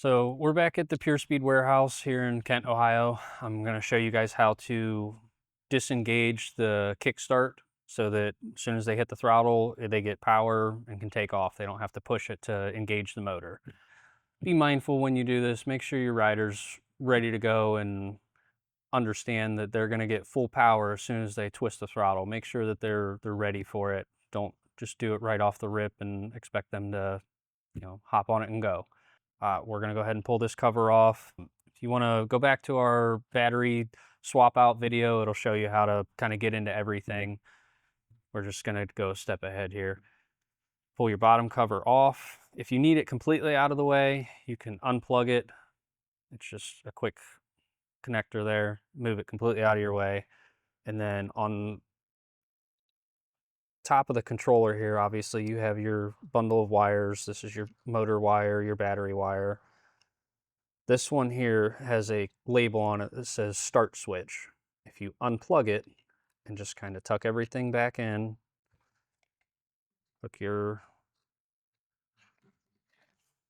So we're back at the Pūr-Speed warehouse here in Kent, Ohio. I'm going to show you guys how to disengage the kickstart so that as soon as they hit the throttle, they get power and can take off. They don't have to push it to engage the motor. Be mindful when you do this. Make sure your rider's ready to go and understand that they're going to get full power as soon as they twist the throttle. Make sure that they're ready for it. Don't just do it right off the rip and expect them to, hop on it and go. We're going to go ahead and pull this cover off. If you want to go back to our battery swap out video, it'll show you how to kind of get into everything. We're just going to go a step ahead here. Pull your bottom cover off. If you need it completely out of the way, you can unplug it. It's just a quick connector there. Move it completely out of your way. And then on top of the controller here, obviously you have your bundle of wires. This is your motor wire, your battery wire. This one here has a label on it that says start switch. If you unplug it and just kind of tuck everything back in, hook your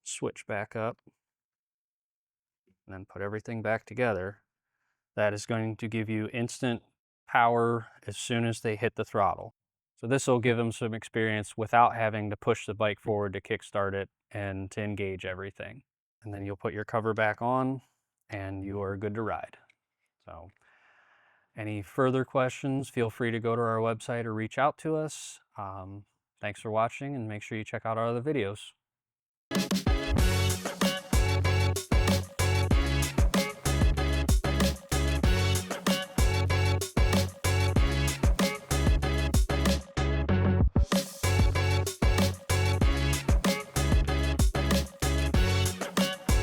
switch back up, and then put everything back together, that is going to give you instant power as soon as they hit the throttle. So this will give them some experience without having to push the bike forward to kickstart it and to engage everything. And then you'll put your cover back on and you are good to ride. So any further questions, feel free to go to our website or reach out to us. Thanks for watching, and make sure you check out our other videos.